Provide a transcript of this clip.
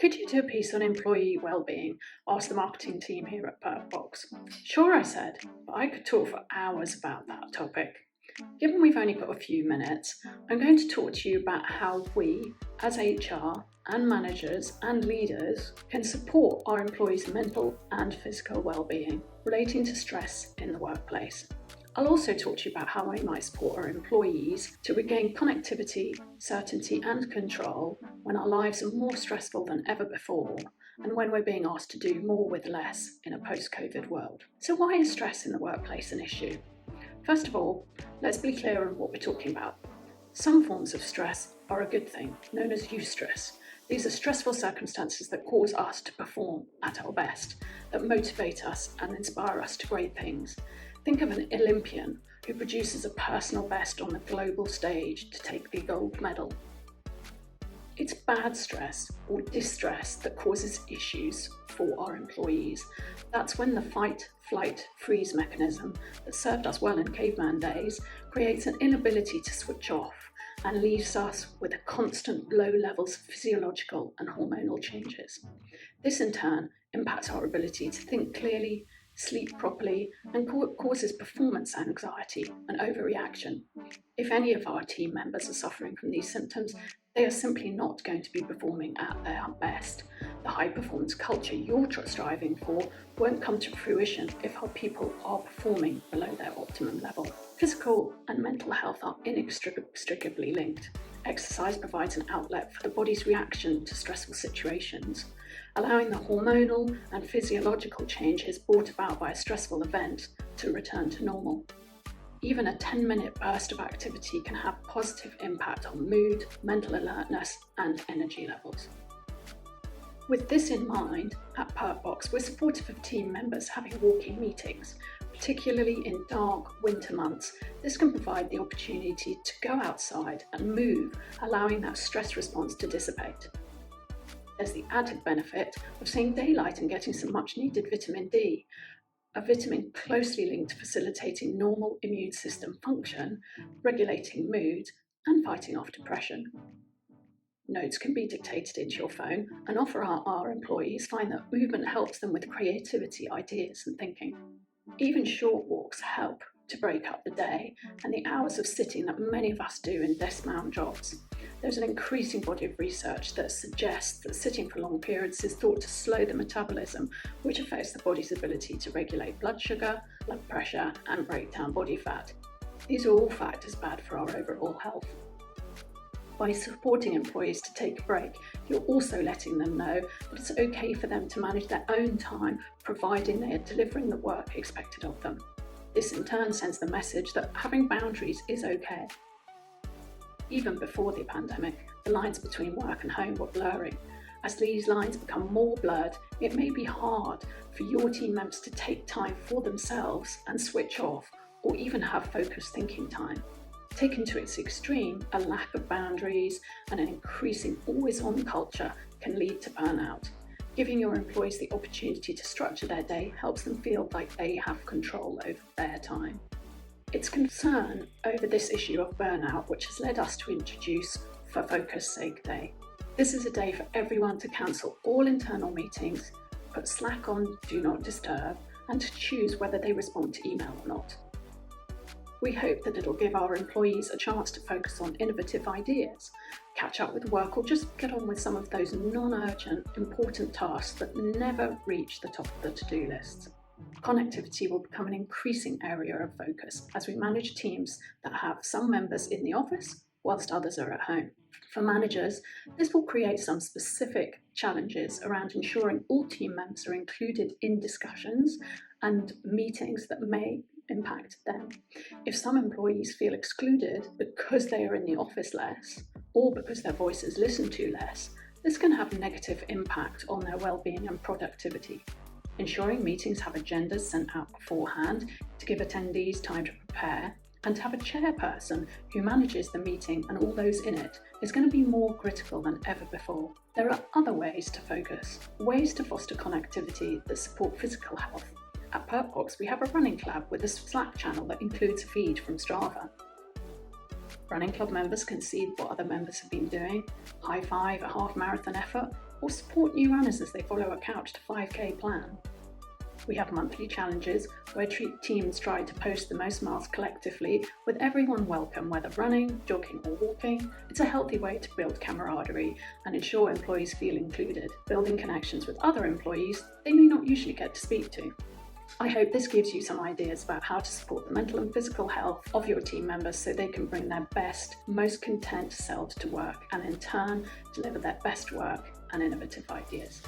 Could you do a piece on employee well-being? Asked the marketing team here at Perkbox. Sure, I said, but I could talk for hours about that topic. Given we've only got a few minutes, I'm going to talk to you about how we, as HR and managers and leaders, can support our employees' mental and physical well-being relating to stress in the workplace. I'll also talk to you about how we might support our employees to regain connectivity, certainty and control when our lives are more stressful than ever before and when we're being asked to do more with less in a post-COVID world. So why is stress in the workplace an issue? First of all, let's be clear on what we're talking about. Some forms of stress are a good thing, known as eustress. These are stressful circumstances that cause us to perform at our best, that motivate us and inspire us to great things. Think of an Olympian who produces a personal best on the global stage to take the gold medal. It's bad stress or distress that causes issues for our employees. That's when the fight, flight, freeze mechanism that served us well in caveman days creates an inability to switch off and leaves us with a constant low levels of physiological and hormonal changes. This in turn impacts our ability to think clearly, sleep properly, and causes performance anxiety and overreaction. If any of our team members are suffering from these symptoms, they are simply not going to be performing at their best. The high performance culture you're striving for won't come to fruition if our people are performing below their optimum level. Physical and mental health are inextricably linked. Exercise provides an outlet for the body's reaction to stressful situations, allowing the hormonal and physiological changes brought about by a stressful event to return to normal. Even a 10-minute burst of activity can have positive impact on mood, mental alertness, and energy levels. With this in mind, at Perkbox, we're supportive of team members having walking meetings, particularly in dark winter months. This can provide the opportunity to go outside and move, allowing that stress response to dissipate. There's the added benefit of seeing daylight and getting some much-needed vitamin D, a vitamin closely linked to facilitating normal immune system function, regulating mood, and fighting off depression. Notes can be dictated into your phone, and often our employees find that movement helps them with creativity, ideas, and thinking. Even short walks help to break up the day and the hours of sitting that many of us do in desk-bound jobs. There's an increasing body of research that suggests that sitting for long periods is thought to slow the metabolism, which affects the body's ability to regulate blood sugar, blood pressure, and break down body fat. These are all factors bad for our overall health. By supporting employees to take a break, you're also letting them know that it's okay for them to manage their own time, providing they are delivering the work expected of them. This in turn sends the message that having boundaries is okay. Even before the pandemic, the lines between work and home were blurring. As these lines become more blurred, it may be hard for your team members to take time for themselves and switch off, or even have focused thinking time. Taken to its extreme, a lack of boundaries and an increasing always-on culture can lead to burnout. Giving your employees the opportunity to structure their day helps them feel like they have control over their time. It's concern over this issue of burnout which has led us to introduce For Focus Sake Day. This is a day for everyone to cancel all internal meetings, put Slack on Do Not Disturb, and to choose whether they respond to email or not. We hope that it'll give our employees a chance to focus on innovative ideas, catch up with work, or just get on with some of those non-urgent, important tasks that never reach the top of the to-do lists. Connectivity will become an increasing area of focus as we manage teams that have some members in the office whilst others are at home. For managers, this will create some specific challenges around ensuring all team members are included in discussions and meetings that may impact them. If some employees feel excluded because they are in the office less, or because their voice is listened to less, this can have a negative impact on their well-being and productivity. Ensuring meetings have agendas sent out beforehand to give attendees time to prepare, and to have a chairperson who manages the meeting and all those in it is going to be more critical than ever before. There are other ways to focus, ways to foster connectivity that support physical health. At Perkbox, we have a running club with a Slack channel that includes a feed from Strava. Running club members can see what other members have been doing, high-five a half-marathon effort, or support new runners as they follow a Couch to 5K plan. We have monthly challenges where teams try to post the most miles collectively, with everyone welcome, whether running, jogging or walking. It's a healthy way to build camaraderie and ensure employees feel included, building connections with other employees they may not usually get to speak to. I hope this gives you some ideas about how to support the mental and physical health of your team members so they can bring their best, most content selves to work and in turn deliver their best work and innovative ideas.